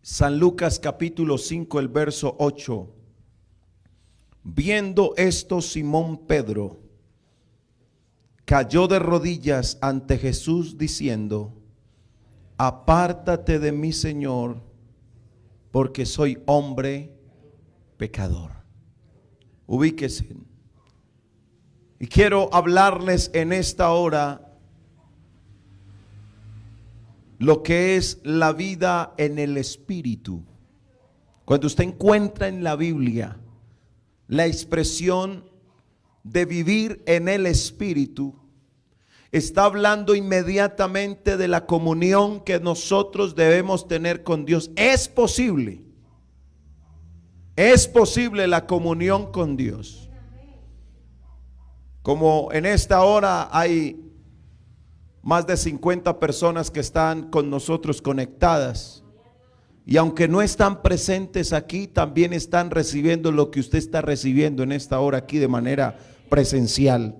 San Lucas capítulo 5, el verso 8. Viendo esto, Simón Pedro cayó de rodillas ante Jesús diciendo: apártate de mí, Señor, porque soy hombre pecador. Ubíquese. Y quiero hablarles en esta hora lo que es la vida en el Espíritu. Cuando usted encuentra en la Biblia la expresión de vivir en el Espíritu, está hablando inmediatamente de la comunión que nosotros debemos tener con Dios. Es posible la comunión con Dios. Como en esta hora hay más de 50 personas que están con nosotros conectadas, y aunque no están presentes aquí, también están recibiendo lo que usted está recibiendo en esta hora aquí de manera presencial.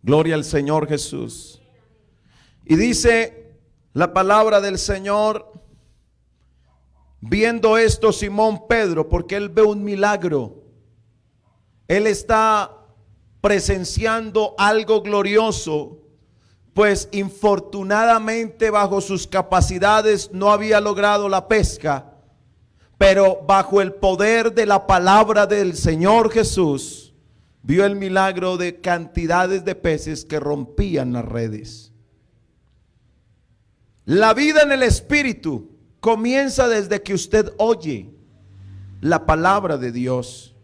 Gloria al Señor Jesús. Y dice la palabra del Señor: viendo esto, Simón Pedro, porque él ve un milagro, él está presenciando algo glorioso, pues infortunadamente bajo sus capacidades no había logrado la pesca, pero bajo el poder de la palabra del Señor Jesús vio el milagro de cantidades de peces que rompían las redes. La vida en el Espíritu comienza desde que usted oye la palabra de Dios,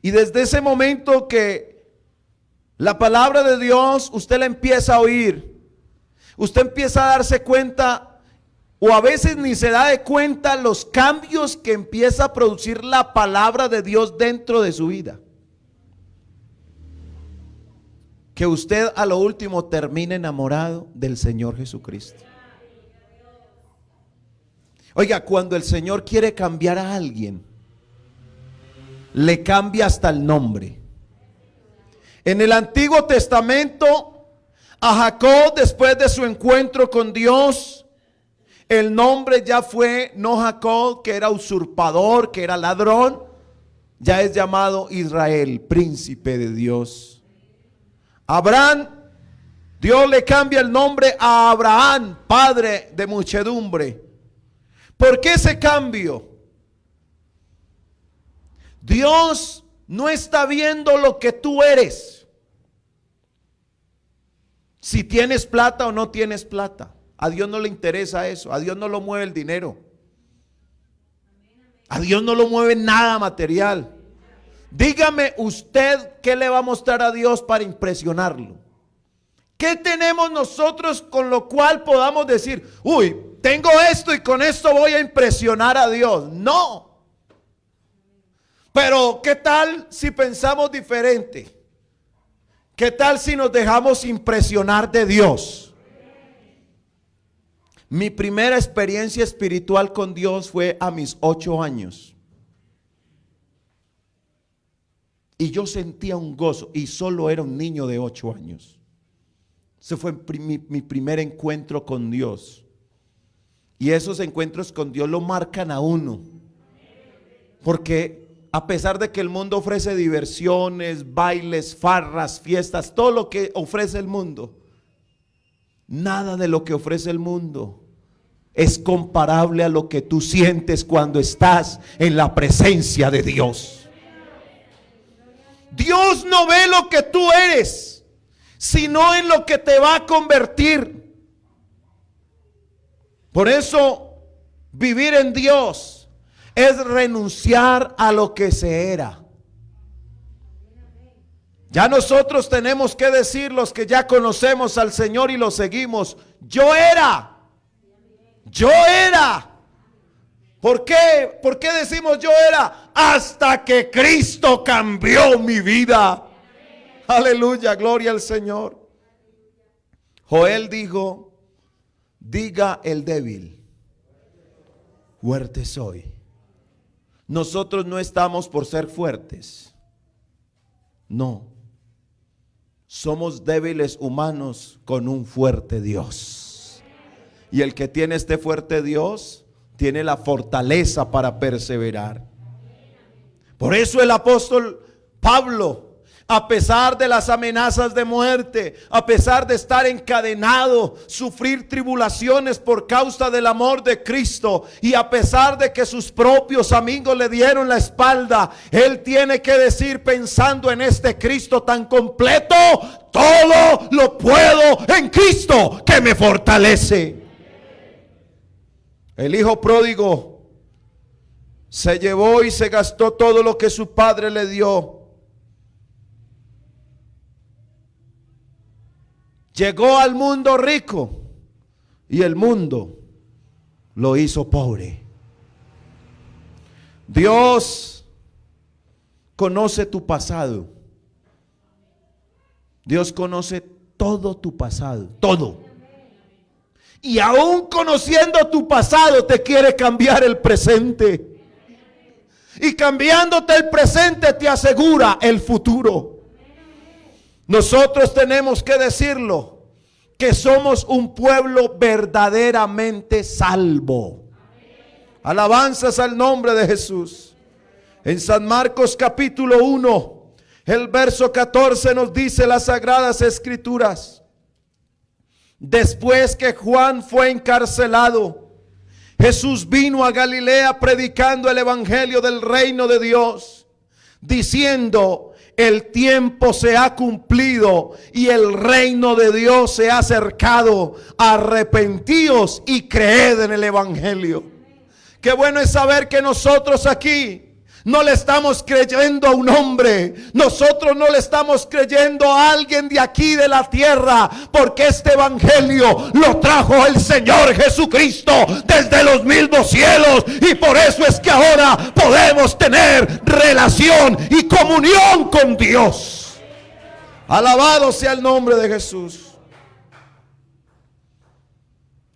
y desde ese momento que la palabra de Dios usted la empieza a oír, usted empieza a darse cuenta, o a veces ni se da de cuenta, los cambios que empieza a producir la palabra de Dios dentro de su vida, que usted a lo último termina enamorado del Señor Jesucristo. Oiga, cuando el Señor quiere cambiar a alguien, le cambia hasta el nombre. En el Antiguo Testamento, a Jacob, después de su encuentro con Dios, el nombre ya fue no Jacob, que era usurpador, que era ladrón, ya es llamado Israel, príncipe de Dios. Abraham, Dios le cambia el nombre a Abraham, padre de muchedumbre. ¿Por qué ese cambio? Dios no está viendo lo que tú eres, si tienes plata o no tienes plata. A Dios no le interesa eso. A Dios no lo mueve el dinero. A Dios no lo mueve nada material. Dígame usted, ¿qué le va a mostrar a Dios para impresionarlo? ¿Qué tenemos nosotros con lo cual podamos decir: uy, tengo esto y con esto voy a impresionar a Dios? No. Pero ¿qué tal si pensamos diferente? ¿Qué tal si nos dejamos impresionar de Dios? Mi primera experiencia espiritual con Dios fue a mis 8 años. Y yo sentía un gozo, y solo era un niño de 8 años. Ese fue mi primer encuentro con Dios. Y esos encuentros con Dios lo marcan a uno. Porque a pesar de que el mundo ofrece diversiones, bailes, farras, fiestas, todo lo que ofrece el mundo, nada de lo que ofrece el mundo es comparable a lo que tú sientes cuando estás en la presencia de Dios. Dios no ve lo que tú eres, sino en lo que te va a convertir. Por eso, vivir en Dios es renunciar a lo que se era. Ya nosotros tenemos que decir, los que ya conocemos al Señor y lo seguimos: yo era. ¿Por qué? ¿Por qué decimos yo era? Hasta que Cristo cambió mi vida. Aleluya, gloria al Señor. Joel dijo: diga el débil, fuerte soy. Nosotros no estamos por ser fuertes. No. Somos débiles humanos con un fuerte Dios. Y el que tiene este fuerte Dios tiene la fortaleza para perseverar. Por eso el apóstol Pablo, a pesar de las amenazas de muerte, a pesar de estar encadenado, sufrir tribulaciones por causa del amor de Cristo, y a pesar de que sus propios amigos le dieron la espalda, él tiene que decir, pensando en este Cristo tan completo: todo lo puedo en Cristo que me fortalece. El hijo pródigo se llevó y se gastó todo lo que su padre le dio. Llegó al mundo rico y el mundo lo hizo pobre. Dios conoce tu pasado. Dios conoce todo tu pasado, todo. Y aún conociendo tu pasado, te quiere cambiar el presente. Y cambiándote el presente te asegura el futuro. Nosotros tenemos que decirlo, que somos un pueblo verdaderamente salvo. Alabanzas al nombre de Jesús. En San Marcos capítulo 1, el verso 14 nos dice las Sagradas Escrituras: después que Juan fue encarcelado, Jesús vino a Galilea predicando el evangelio del reino de Dios, diciendo: el tiempo se ha cumplido y el reino de Dios se ha acercado. Arrepentíos y creed en el evangelio. Qué bueno es saber que nosotros aquí no le estamos creyendo a un hombre. Nosotros no le estamos creyendo a alguien de aquí de la tierra, porque este evangelio lo trajo el Señor Jesucristo desde los mismos cielos. Y por eso es que ahora podemos tener relación y comunión con Dios. Alabado sea el nombre de Jesús.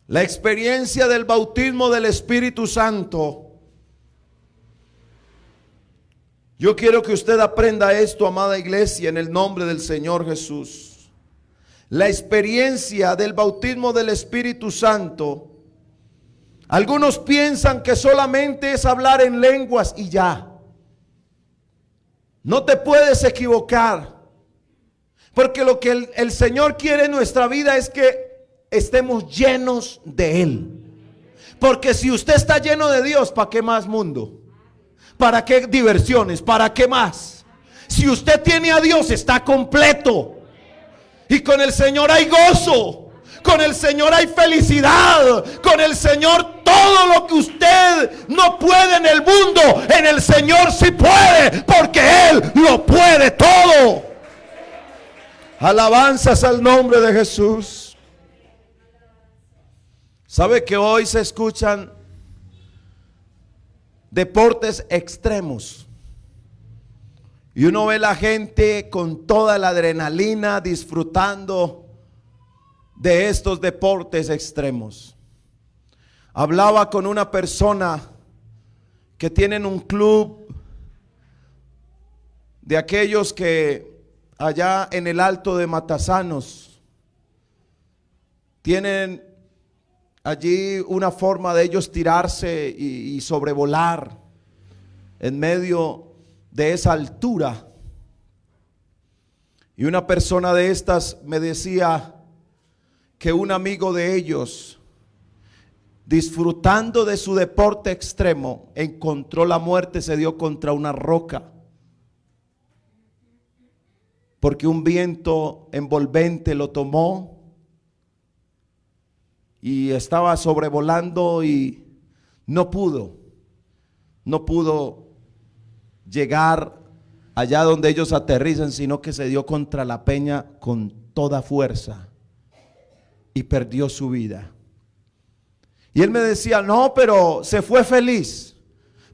La experiencia del bautismo del Espíritu Santo. Yo quiero que usted aprenda esto, amada iglesia, en el nombre del Señor Jesús. La experiencia del bautismo del Espíritu Santo, algunos piensan que solamente es hablar en lenguas y ya. No te puedes equivocar, porque lo que el Señor quiere en nuestra vida es que estemos llenos de Él. Porque si usted está lleno de Dios, ¿para qué más mundo? ¿Para qué diversiones? ¿Para qué más? Si usted tiene a Dios, está completo. Y con el Señor hay gozo. Con el Señor hay felicidad. Con el Señor todo lo que usted no puede en el mundo, en el Señor sí puede, porque Él lo puede todo. Alabanzas al nombre de Jesús. ¿Sabe que hoy se escuchan deportes extremos? Y uno ve la gente con toda la adrenalina disfrutando de estos deportes extremos. Hablaba con una persona que tienen un club de aquellos que allá en el Alto de Matasanos tienen allí una forma de ellos tirarse y sobrevolar en medio de esa altura. Y una persona de estas me decía que un amigo de ellos, disfrutando de su deporte extremo, encontró la muerte, se dio contra una roca, porque un viento envolvente lo tomó y estaba sobrevolando y no pudo llegar allá donde ellos aterrizan, sino que se dio contra la peña con toda fuerza y perdió su vida. Y él me decía: no, pero se fue feliz,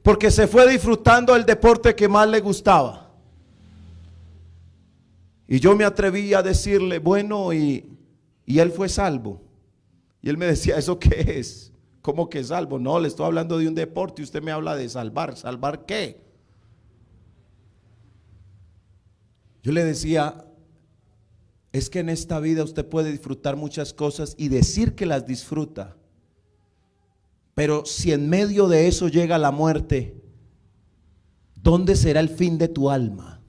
porque se fue disfrutando el deporte que más le gustaba. Y yo me atreví a decirle: bueno, y él fue salvo. Y él me decía: ¿eso qué es? ¿Cómo que salvo? No, le estoy hablando de un deporte y usted me habla de salvar. ¿Salvar qué? Yo le decía: es que en esta vida usted puede disfrutar muchas cosas y decir que las disfruta, Pero si en medio de eso llega la muerte, ¿dónde será el fin de tu alma?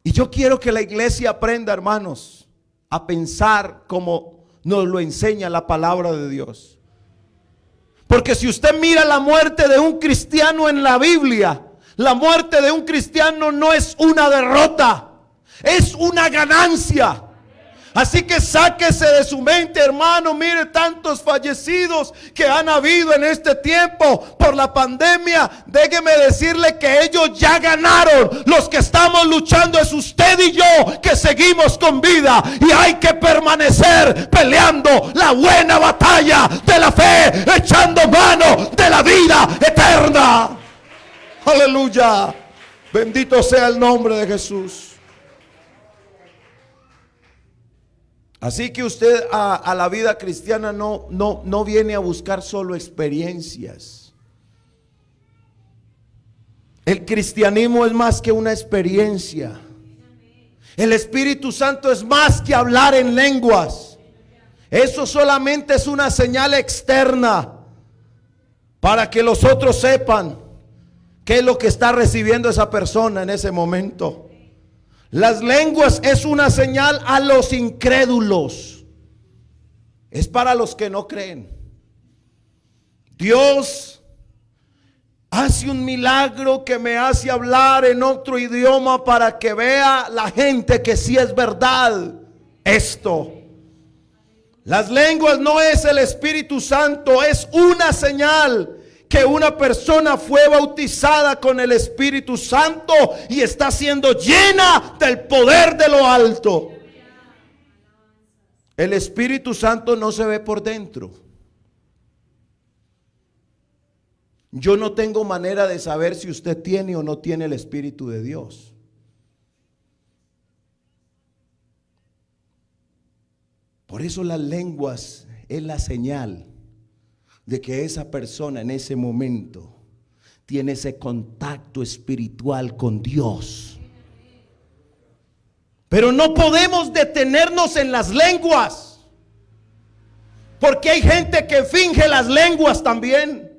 Y yo quiero que la iglesia aprenda, hermanos, a pensar como nos lo enseña la palabra de Dios. Porque si usted mira la muerte de un cristiano en la Biblia, la muerte de un cristiano no es una derrota, es una ganancia. Así que sáquese de su mente, hermano. Mire tantos fallecidos que han habido en este tiempo por la pandemia. Déjeme decirle que ellos ya ganaron. Los que estamos luchando es usted y yo, que seguimos con vida. Y hay que permanecer peleando la buena batalla de la fe, echando mano de la vida eterna. Aleluya. Bendito sea el nombre de Jesús. Así que usted a la vida cristiana no viene a buscar solo experiencias. El cristianismo es más que una experiencia. El Espíritu Santo es más que hablar en lenguas. Eso solamente es una señal externa para que los otros sepan qué es lo que está recibiendo esa persona en ese momento. Las lenguas es una señal a los incrédulos. Es para los que no creen. Dios hace un milagro que me hace hablar en otro idioma para que vea la gente que sí es verdad esto. Las lenguas no es el Espíritu Santo, es una señal que una persona fue bautizada con el Espíritu Santo y está siendo llena del poder de lo alto. El Espíritu Santo no se ve por dentro. Yo no tengo manera de saber si usted tiene o no tiene el Espíritu de Dios. Por eso las lenguas es la señal de que esa persona en ese momento tiene ese contacto espiritual con Dios. Pero no podemos detenernos en las lenguas, porque hay gente que finge las lenguas también.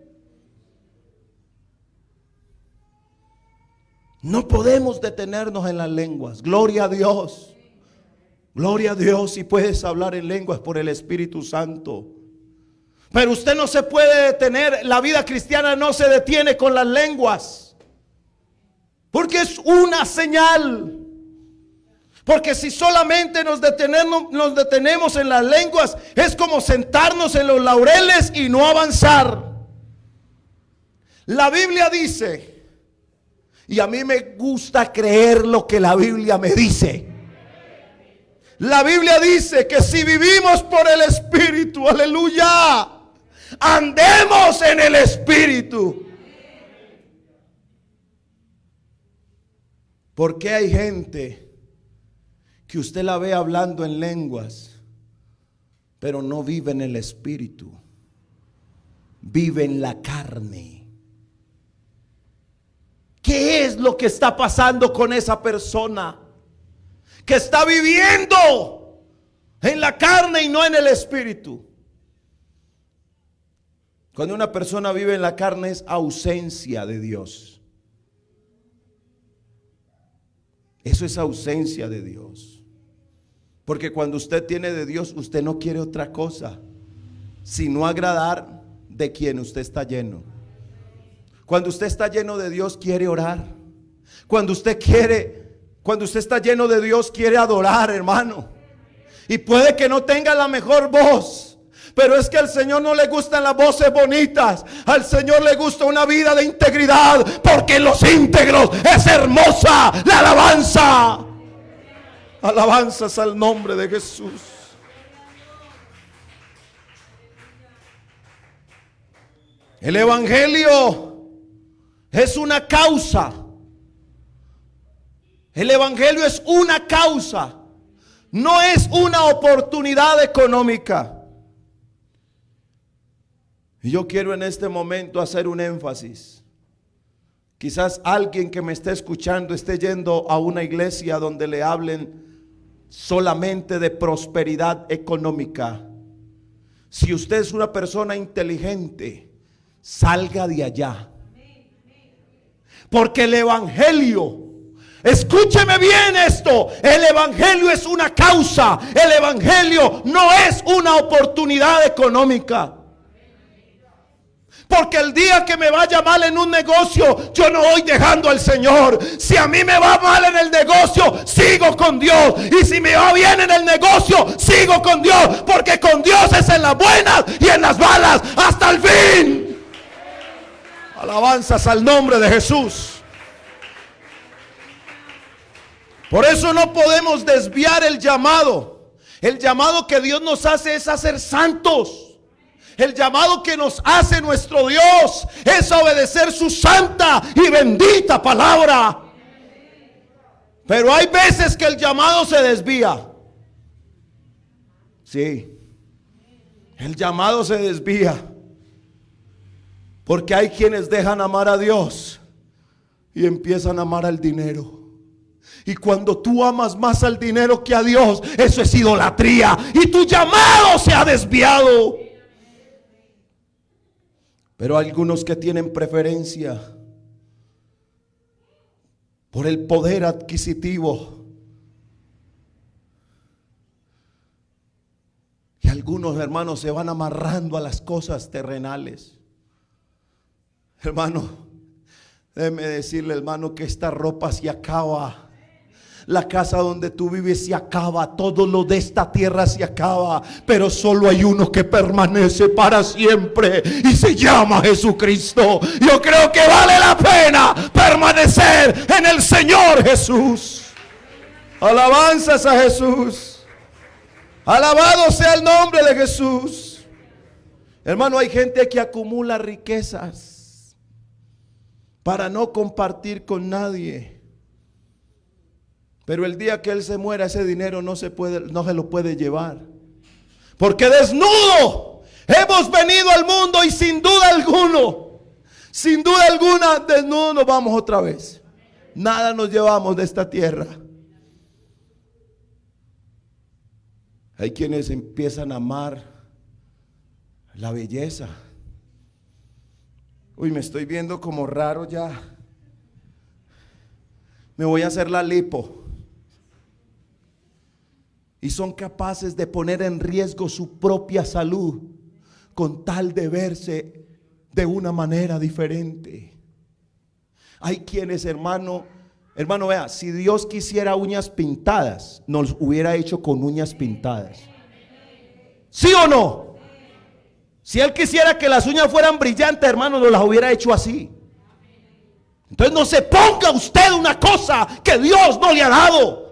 No podemos detenernos en las lenguas. Gloria a Dios. Gloria a Dios si puedes hablar en lenguas por el Espíritu Santo. Pero usted no se puede detener. La vida cristiana no se detiene con las lenguas, porque es una señal. Porque si solamente nos detenemos en las lenguas, es como sentarnos en los laureles y no avanzar. La Biblia dice, y a mí me gusta creer lo que la Biblia me dice. La Biblia dice que si vivimos por el Espíritu, aleluya, andemos en el Espíritu. Porque hay gente que usted la ve hablando en lenguas, pero no vive en el Espíritu, vive en la carne. ¿Qué es lo que está pasando con esa persona que está viviendo en la carne y no en el Espíritu? Cuando una persona vive en la carne es ausencia de Dios. Eso es ausencia de Dios. Porque cuando usted tiene de Dios, usted no quiere otra cosa sino agradar de quien usted está lleno. Cuando usted está lleno de Dios, quiere orar. Cuando usted está lleno de Dios, quiere adorar, hermano. Y puede que no tenga la mejor voz, pero es que al Señor no le gustan las voces bonitas. Al Señor le gusta una vida de integridad, porque en los íntegros es hermosa la alabanza. Alabanzas al nombre de Jesús. El Evangelio es una causa. El Evangelio es una causa, no es una oportunidad económica. Y yo quiero en este momento hacer un énfasis. Quizás alguien que me esté escuchando esté yendo a una iglesia donde le hablen solamente de prosperidad económica. Si usted es una persona inteligente, salga de allá. Porque el evangelio, escúcheme bien esto, el evangelio es una causa, el evangelio no es una oportunidad económica. Porque el día que me vaya mal en un negocio, yo no voy dejando al Señor. Si a mí me va mal en el negocio, sigo con Dios. Y si me va bien en el negocio, sigo con Dios. Porque con Dios es en las buenas y en las malas, hasta el fin. Alabanzas al nombre de Jesús. Por eso no podemos desviar el llamado. El llamado que Dios nos hace es a ser santos. El llamado que nos hace nuestro Dios es obedecer su santa y bendita palabra. Pero hay veces que el llamado se desvía. Sí, el llamado se desvía. Porque hay quienes dejan amar a Dios y empiezan a amar al dinero. Y cuando tú amas más al dinero que a Dios, eso es idolatría. Y tu llamado se ha desviado. Pero hay algunos que tienen preferencia por el poder adquisitivo. Y algunos hermanos se van amarrando a las cosas terrenales. Hermano, déjeme decirle, hermano, que esta ropa se acaba. La casa donde tú vives se acaba, todo lo de esta tierra se acaba, pero solo hay uno que permanece para siempre y se llama Jesucristo. Yo creo que vale la pena permanecer en el Señor Jesús. Alabanzas a Jesús. Alabado sea el nombre de Jesús. Hermano, hay gente que acumula riquezas para no compartir con nadie. Pero el día que él se muera, ese dinero no se lo puede llevar. Porque desnudo hemos venido al mundo y sin duda alguna, desnudo nos vamos otra vez. Nada nos llevamos de esta tierra. Hay quienes empiezan a amar la belleza. Uy, me estoy viendo como raro ya. Me voy a hacer la lipo. Y son capaces de poner en riesgo su propia salud con tal de verse de una manera diferente. Hay quienes, hermano, vea, si Dios quisiera uñas pintadas, nos hubiera hecho con uñas pintadas. ¿Sí o no? Si Él quisiera que las uñas fueran brillantes, hermano, nos las hubiera hecho así. Entonces no se ponga usted una cosa que Dios no le ha dado.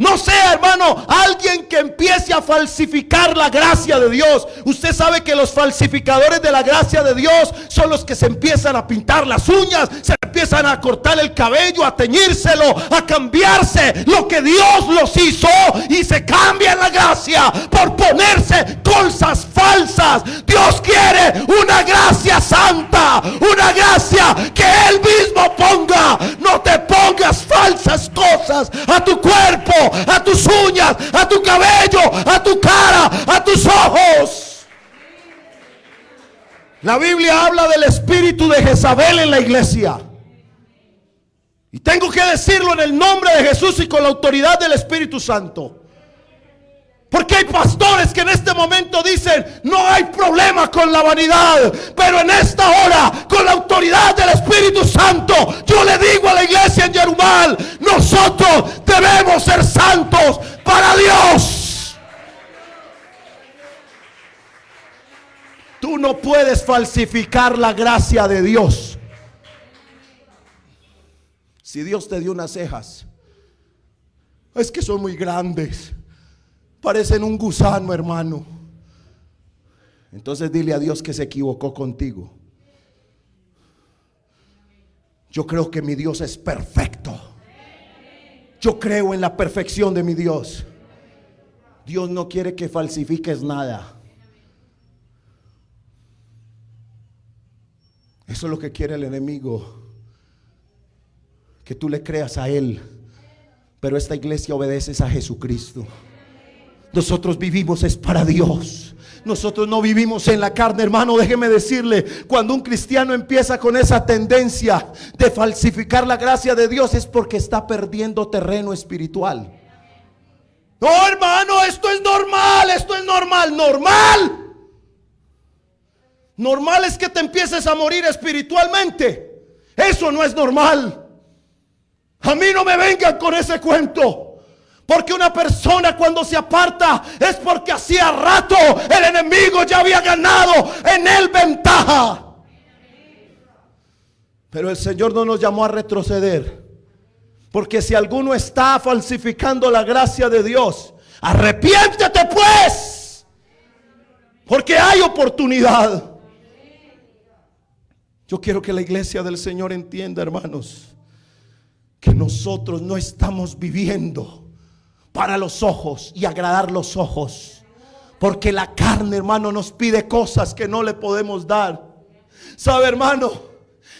No sea, hermano, alguien que empiece a falsificar la gracia de Dios. Usted sabe que los falsificadores de la gracia de Dios son los que se empiezan a pintar las uñas, se empiezan a cortar el cabello, a teñírselo, a cambiarse lo que Dios los hizo, y se cambian la gracia por ponerse cosas falsas. Dios quiere una gracia santa, una gracia que Él mismo ponga. No te pongas falsas cosas a tu cuerpo, a tus uñas, a tu cabello, a tu cara, a tus ojos. La Biblia habla del espíritu de Jezabel en la iglesia. Y tengo que decirlo en el nombre de Jesús y con la autoridad del Espíritu Santo. Porque hay pastores que en este momento dicen: no hay problema con la vanidad. Pero en esta hora, con la autoridad del Espíritu Santo, yo le digo a la iglesia en Yerumal: nosotros debemos ser santos para Dios. Tú no puedes falsificar la gracia de Dios. Si Dios te dio unas cejas, es que son muy grandes, parecen un gusano, hermano. Entonces dile a Dios que se equivocó contigo. Yo creo que mi Dios es perfecto. Yo creo en la perfección de mi Dios. Dios no quiere que falsifiques nada. Eso es lo que quiere el enemigo, que tú le creas a él Pero esta iglesia obedece a Jesucristo. Nosotros vivimos es para Dios. Nosotros no vivimos en la carne, hermano. Déjeme decirle, cuando un cristiano empieza con esa tendencia de falsificar la gracia de Dios, es porque está perdiendo terreno espiritual. No, hermano, esto es normal, esto es normal. Normal. Normal es que te empieces a morir espiritualmente. Eso no es normal. A mí no me vengan con ese cuento. Porque una persona cuando se aparta es porque hacía rato el enemigo ya había ganado en él ventaja. Pero el Señor no nos llamó a retroceder. Porque si alguno está falsificando la gracia de Dios, arrepiéntete pues. Porque hay oportunidad. Yo quiero que la iglesia del Señor entienda, hermanos, que nosotros no estamos viviendo para los ojos y agradar los ojos, porque la carne, hermano, nos pide cosas que no le podemos dar. ¿Sabe, hermano?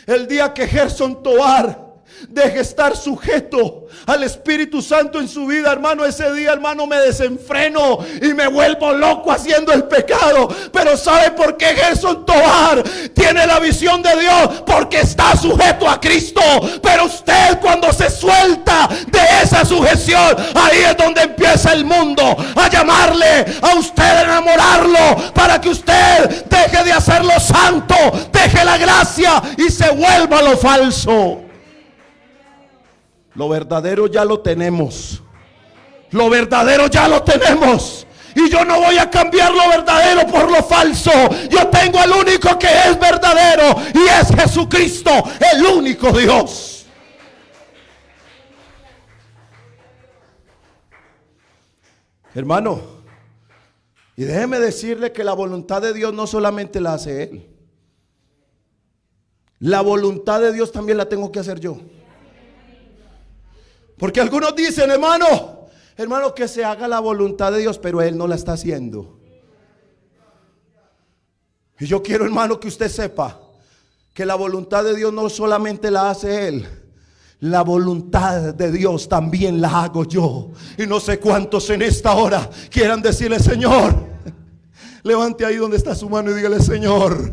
El día que Gerson Tovar deje estar sujeto al Espíritu Santo en su vida, hermano, ese día, hermano, me desenfreno y me vuelvo loco haciendo el pecado. Pero ¿sabe por qué Gerson Tovar tiene la visión de Dios? Porque está sujeto a Cristo. Pero usted, cuando se suelta de esa sujeción, ahí es donde empieza el mundo a llamarle a usted, a enamorarlo, para que usted deje de hacer lo santo, deje la gracia y se vuelva lo falso. Lo verdadero ya lo tenemos. Lo verdadero ya lo tenemos. Y yo no voy a cambiar lo verdadero por lo falso. Yo tengo al único que es verdadero, y es Jesucristo, el único Dios. Hermano, y déjeme decirle que la voluntad de Dios no solamente la hace Él. La voluntad de Dios también la tengo que hacer yo. Porque algunos dicen, hermano, que se haga la voluntad de Dios, pero Él no la está haciendo. Y yo quiero, hermano, que usted sepa que la voluntad de Dios no solamente la hace Él. La voluntad de Dios también la hago yo. Y no sé cuántos en esta hora quieran decirle, Señor, levante ahí donde está su mano y dígale, Señor,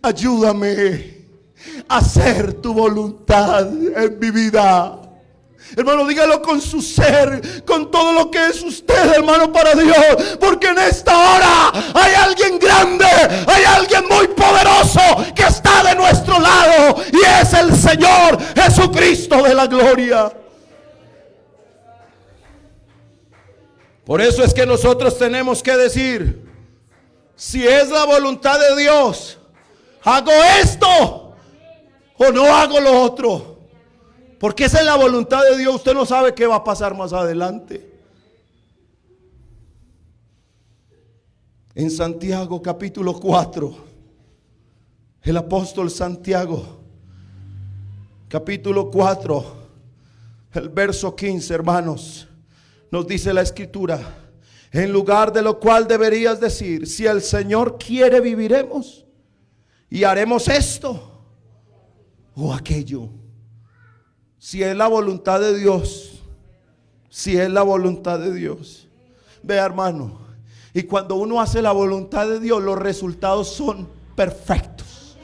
ayúdame a hacer tu voluntad en mi vida. Hermano, dígalo con su ser, con todo lo que es usted, hermano, para Dios. Porque en esta hora hay alguien grande, hay alguien muy poderoso que está de nuestro lado, y es el Señor Jesucristo de la gloria. Por eso es que nosotros tenemos que decir, si es la voluntad de Dios, ¿hago esto o no hago lo otro? Porque esa es la voluntad de Dios. Usted no sabe qué va a pasar más adelante. En Santiago capítulo 4, el apóstol Santiago, capítulo 4, el verso 15, hermanos, nos dice la escritura: en lugar de lo cual deberías decir, si el Señor quiere, viviremos y haremos esto o aquello. Si es la voluntad de Dios, si es la voluntad de Dios. Vea, hermano, y cuando uno hace la voluntad de Dios, los resultados son perfectos.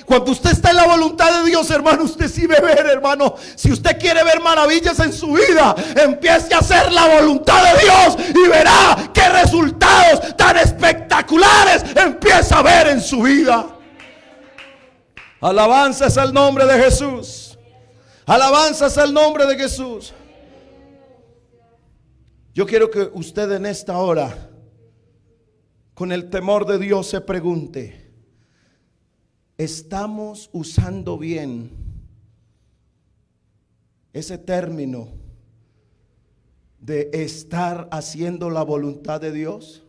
Cuando usted está en la voluntad de Dios, hermano, usted sí ve ver, hermano. Si usted quiere ver maravillas en su vida, empiece a hacer la voluntad de Dios y verá qué resultados tan espectaculares empieza a ver en su vida. Alabanzas al nombre de Jesús. Alabanzas al nombre de Jesús. Yo quiero que usted en esta hora, con el temor de Dios, se pregunte: ¿estamos usando bien ese término de estar haciendo la voluntad de Dios?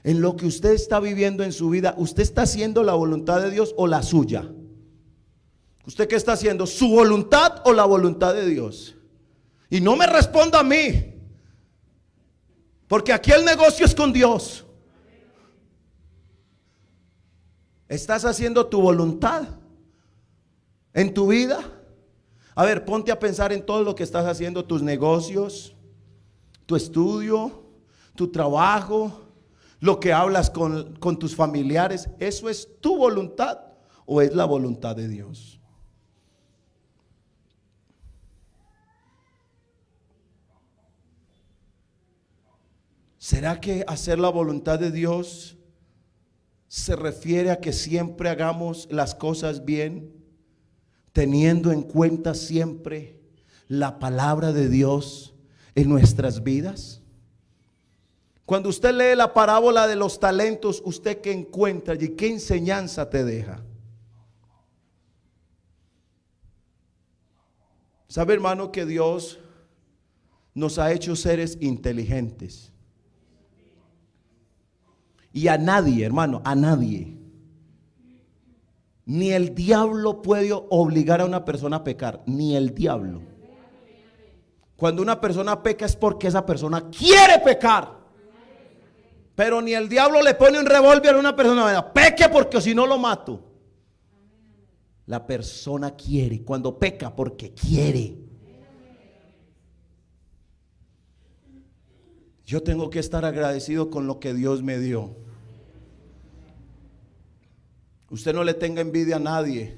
En lo que usted está viviendo en su vida, ¿usted está haciendo la voluntad de Dios o la suya? ¿Usted qué está haciendo? ¿Su voluntad o la voluntad de Dios? Y no me responda a mí, porque aquí el negocio es con Dios. ¿Estás haciendo tu voluntad en tu vida. A ver, ponte a pensar en todo lo que estás haciendo, tus negocios, tu estudio, tu trabajo, lo que hablas con tus familiares. ¿Eso es tu voluntad o es la voluntad de Dios? ¿Será que hacer la voluntad de Dios se refiere a que siempre hagamos las cosas bien, teniendo en cuenta siempre la palabra de Dios en nuestras vidas? Cuando usted lee la parábola de los talentos, ¿usted qué encuentra y qué enseñanza te deja? ¿Sabe, hermano, que Dios nos ha hecho seres inteligentes? Y a nadie, hermano, a nadie, ni el diablo puede obligar a una persona a pecar, ni el diablo. Cuando una persona peca es porque esa persona quiere pecar. Pero ni el diablo le pone un revólver a una persona, peque porque si no lo mato. La persona quiere, cuando peca porque quiere. Yo tengo que estar agradecido con lo que Dios me dio. Usted no le tenga envidia a nadie,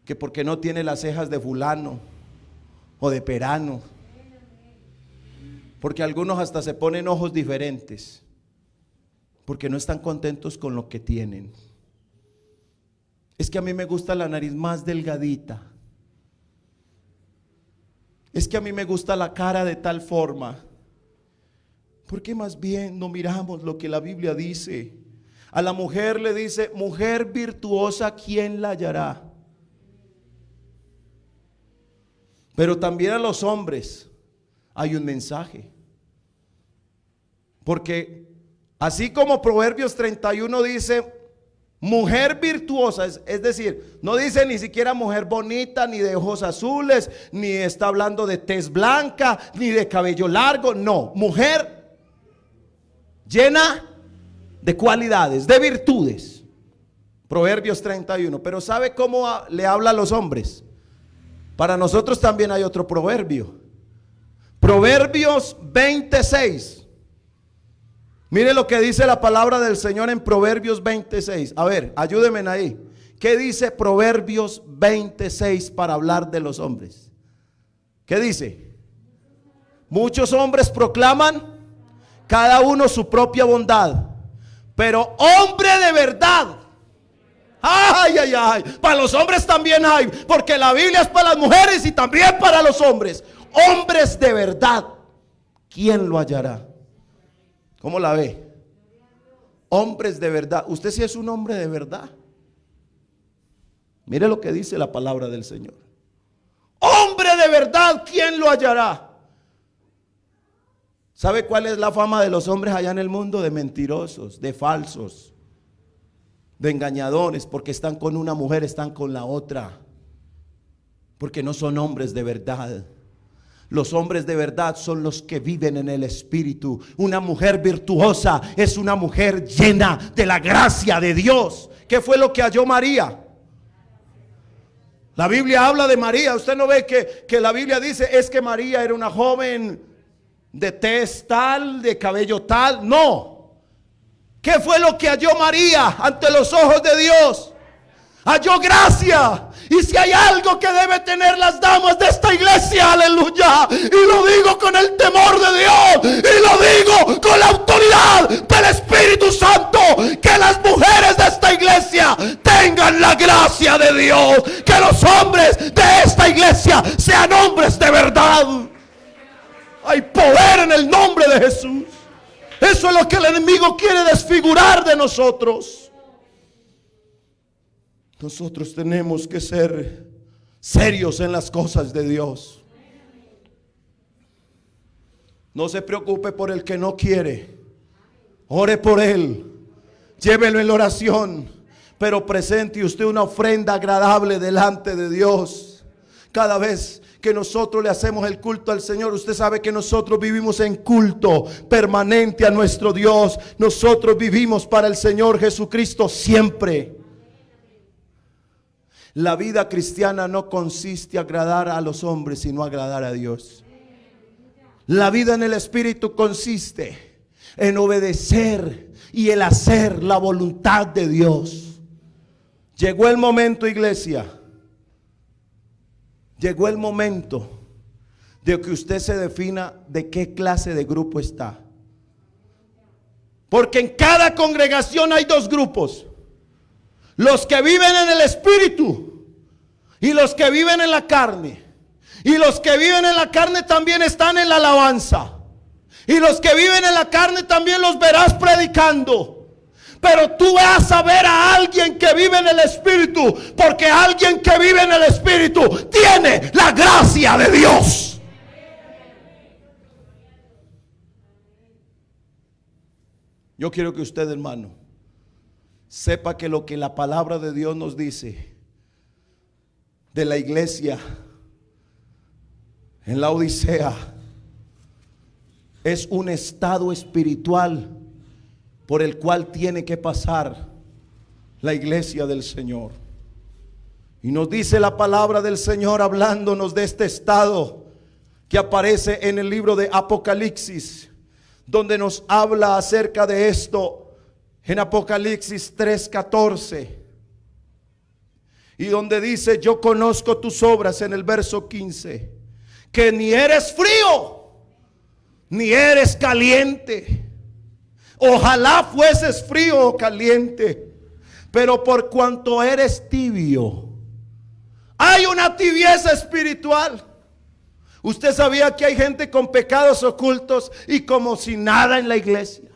que porque no tiene las cejas de fulano o de perano, porque algunos hasta se ponen ojos diferentes, porque no están contentos con lo que tienen. Es que a mí me gusta la nariz más delgadita. Es que a mí me gusta la cara de tal forma. ¿Por qué más bien no miramos lo que la Biblia dice? A la mujer le dice, mujer virtuosa, ¿quién la hallará? Pero también a los hombres hay un mensaje. Porque así como Proverbios 31 dice, mujer virtuosa, es decir, no dice ni siquiera mujer bonita, ni de ojos azules, ni está hablando de tez blanca, ni de cabello largo, no, mujer llena de cualidades, de virtudes. Proverbios 31. Pero ¿sabe cómo le habla a los hombres? Para nosotros también hay otro proverbio. Proverbios 26. Mire lo que dice la palabra del Señor en Proverbios 26. A ver, ayúdenme ahí. ¿Qué dice Proverbios 26 para hablar de los hombres? ¿Qué dice? Muchos hombres proclaman cada uno su propia bondad, pero hombre de verdad. Ay, ay, ay. Para los hombres también hay, porque la Biblia es para las mujeres y también para los hombres. Hombres de verdad, ¿quién lo hallará? ¿Cómo la ve? Hombres de verdad. Usted sí es un hombre de verdad. Mire lo que dice la palabra del Señor. Hombre de verdad, ¿quién lo hallará? ¿Sabe cuál es la fama de los hombres allá en el mundo? De mentirosos, de falsos, de engañadores, porque están con una mujer, están con la otra, porque no son hombres de verdad. Los hombres de verdad son los que viven en el Espíritu. Una mujer virtuosa es una mujer llena de la gracia de Dios. ¿Qué fue lo que halló María? La Biblia habla de María. Usted no ve que la Biblia dice es que María era una joven de tez tal, de cabello tal. No. ¿Qué fue lo que halló María ante los ojos de Dios? Halló gracia. Y si hay algo que debe tener las damas de esta iglesia, aleluya, y lo digo con el temor de Dios, y lo digo con la autoridad del Espíritu Santo, que las mujeres de esta iglesia tengan la gracia de Dios, que los hombres de esta iglesia sean hombres de verdad. Hay poder en el nombre de Jesús. Eso es lo que el enemigo quiere desfigurar de nosotros. Nosotros tenemos que ser serios en las cosas de Dios. No se preocupe por el que no quiere. Ore por él. Llévelo en la oración. Pero presente usted una ofrenda agradable delante de Dios. Cada vez que nosotros le hacemos el culto al Señor, usted sabe que nosotros vivimos en culto permanente a nuestro Dios. Nosotros vivimos para el Señor Jesucristo siempre. La vida cristiana no consiste en agradar a los hombres, sino agradar a Dios. La vida en el Espíritu consiste en obedecer y el hacer la voluntad de Dios. Llegó el momento, iglesia. Llegó el momento de que usted se defina de qué clase de grupo está. Porque en cada congregación hay dos grupos: los que viven en el Espíritu y los que viven en la carne. Y los que viven en la carne también están en la alabanza. Y los que viven en la carne también los verás predicando. Pero tú vas a ver a alguien que vive en el Espíritu, porque alguien que vive en el Espíritu tiene la gracia de Dios. Yo quiero que usted, hermano, sepa que lo que la palabra de Dios nos dice de la iglesia en la Odisea es un estado espiritual por el cual tiene que pasar la iglesia del Señor. Y nos dice la palabra del Señor hablándonos de este estado que aparece en el libro de Apocalipsis, donde nos habla acerca de esto en Apocalipsis 3:14, y donde dice: yo conozco tus obras, en el verso 15, que ni eres frío ni eres caliente. Ojalá fueses frío o caliente, pero por cuanto eres tibio. Hay una tibieza espiritual. Usted sabía que hay gente con pecados ocultos y como si nada en la iglesia,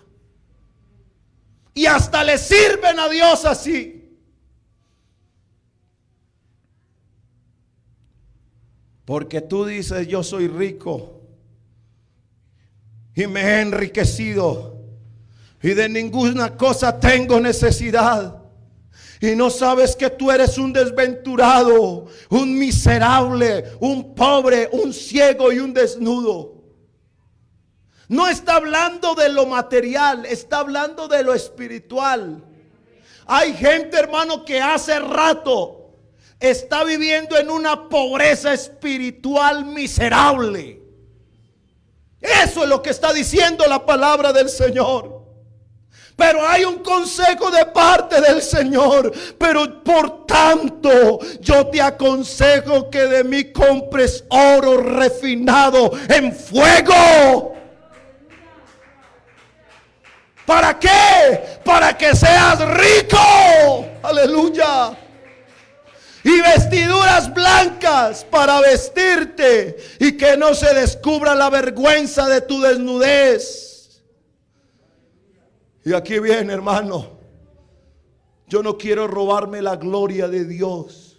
y hasta le sirven a Dios así. Porque tú dices: yo soy rico y me he enriquecido y de ninguna cosa tengo necesidad. Y no sabes que tú eres un desventurado, un miserable, un pobre, un ciego y un desnudo. No está hablando de lo material, está hablando de lo espiritual. Hay gente, hermano, que hace rato está viviendo en una pobreza espiritual miserable. Eso es lo que está diciendo la palabra del Señor. Pero hay un consejo de parte del Señor. Pero por tanto, yo te aconsejo que de mí compres oro refinado en fuego. ¿Para qué? Para que seas rico. Aleluya. Y vestiduras blancas para vestirte, y que no se descubra la vergüenza de tu desnudez. Y aquí viene, hermano, yo no quiero robarme la gloria de Dios.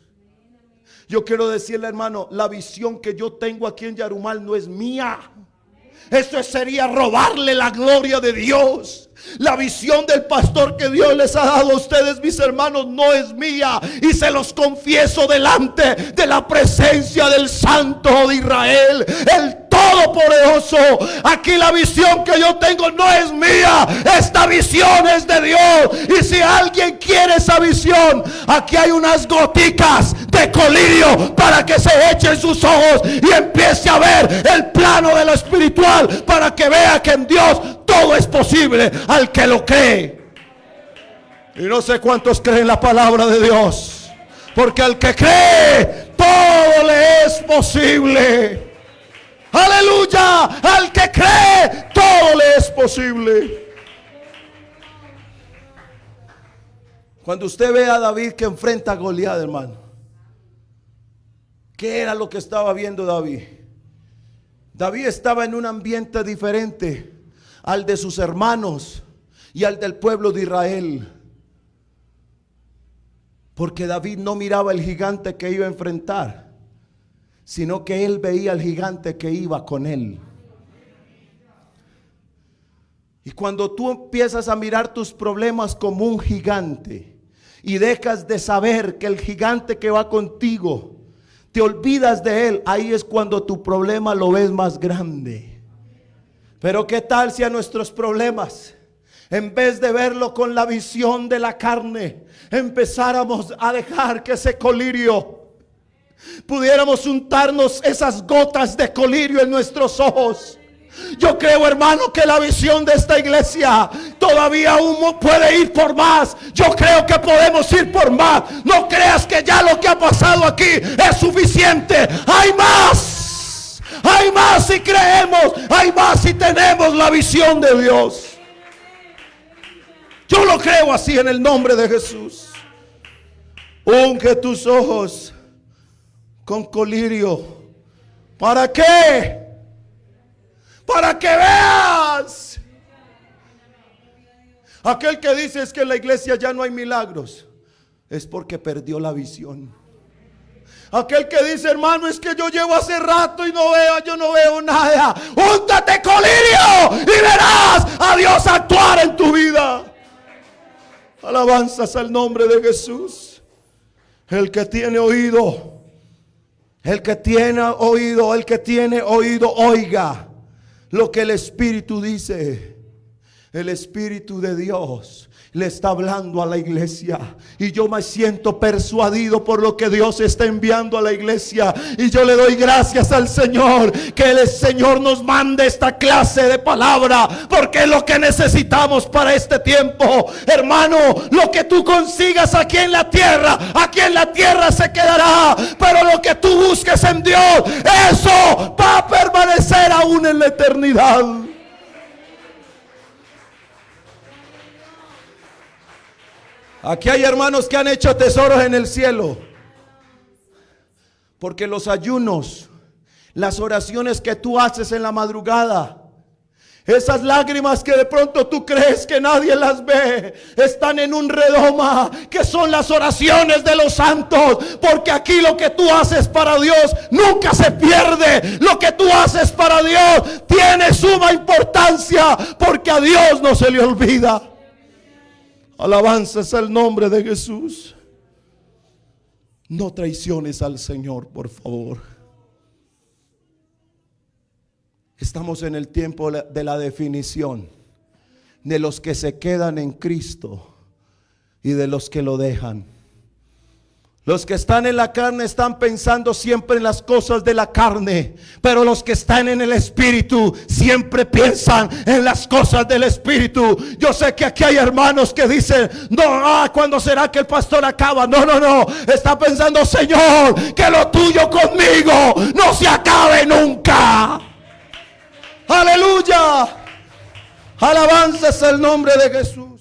Yo quiero decirle, hermano, la visión que yo tengo aquí en Yarumal no es mía. Eso sería robarle la gloria de Dios. La visión del pastor que Dios les ha dado a ustedes, mis hermanos, no es mía. Y se los confieso delante de la presencia del Santo de Israel, el Todopoderoso. Aquí la visión que yo tengo no es mía. Esta visión es de Dios. Y si alguien quiere esa visión, aquí hay unas goticas de colirio para que se echen sus ojos y empiece a ver el plano de lo espiritual, para que vea que en Dios todo es posible al que lo cree. Y no sé cuántos creen la palabra de Dios, porque al que cree todo le es posible. Aleluya. Al que cree todo le es posible. Cuando usted ve a David que enfrenta a Goliat, hermano, ¿qué era lo que estaba viendo David? David estaba en un ambiente diferente al de sus hermanos y al del pueblo de Israel. Porque David no miraba el gigante que iba a enfrentar, sino que él veía al gigante que iba con él. Y cuando tú empiezas a mirar tus problemas como un gigante y dejas de saber que el gigante que va contigo, te olvidas de él, ahí es cuando tu problema lo ves más grande. Pero ¿qué tal si a nuestros problemas en vez de verlo con la visión de la carne, empezáramos a dejar que ese colirio, pudiéramos untarnos esas gotas de colirio en nuestros ojos. Yo creo, hermano, que la visión de esta iglesia todavía aún puede ir por más. Yo creo que podemos ir por más. No creas que ya lo que ha pasado aquí es suficiente. Hay más. Hay más si creemos. Hay más si tenemos la visión de Dios. Yo lo creo así en el nombre de Jesús. Unge tus ojos con colirio. ¿Para qué? Para que veas. Aquel que dice es que en la iglesia ya no hay milagros, es porque perdió la visión. Aquel que dice, hermano, es que yo llevo hace rato y yo no veo nada. Úntate colirio y verás a Dios actuar en tu vida. Alabanzas al nombre de Jesús. El que tiene oído, el que tiene oído, oiga lo que el Espíritu dice. El Espíritu de Dios le está hablando a la iglesia. Y yo me siento persuadido por lo que Dios está enviando a la iglesia. Y yo le doy gracias al Señor, que el Señor nos mande esta clase de palabra, porque es lo que necesitamos para este tiempo. Hermano, lo que tú consigas aquí en la tierra se quedará. Pero lo que tú busques en Dios, eso va a permanecer aún en la eternidad. Aquí hay hermanos que han hecho tesoros en el cielo, porque los ayunos, las oraciones que tú haces en la madrugada, esas lágrimas que de pronto tú crees que nadie las ve, están en un redoma, que son las oraciones de los santos. Porque aquí lo que tú haces para Dios nunca se pierde. Lo que tú haces para Dios tiene suma importancia, porque a Dios no se le olvida. Alabanzas al nombre de Jesús. No traiciones al Señor, por favor. Estamos en el tiempo de la definición de los que se quedan en Cristo y de los que lo dejan. Los que están en la carne están pensando siempre en las cosas de la carne, pero los que están en el Espíritu siempre piensan en las cosas del Espíritu. Yo sé que aquí hay hermanos que dicen, no, ¿cuándo será que el pastor acaba? No, está pensando, Señor, que lo tuyo conmigo no se acabe nunca. Aleluya. Alabanzas al nombre de Jesús.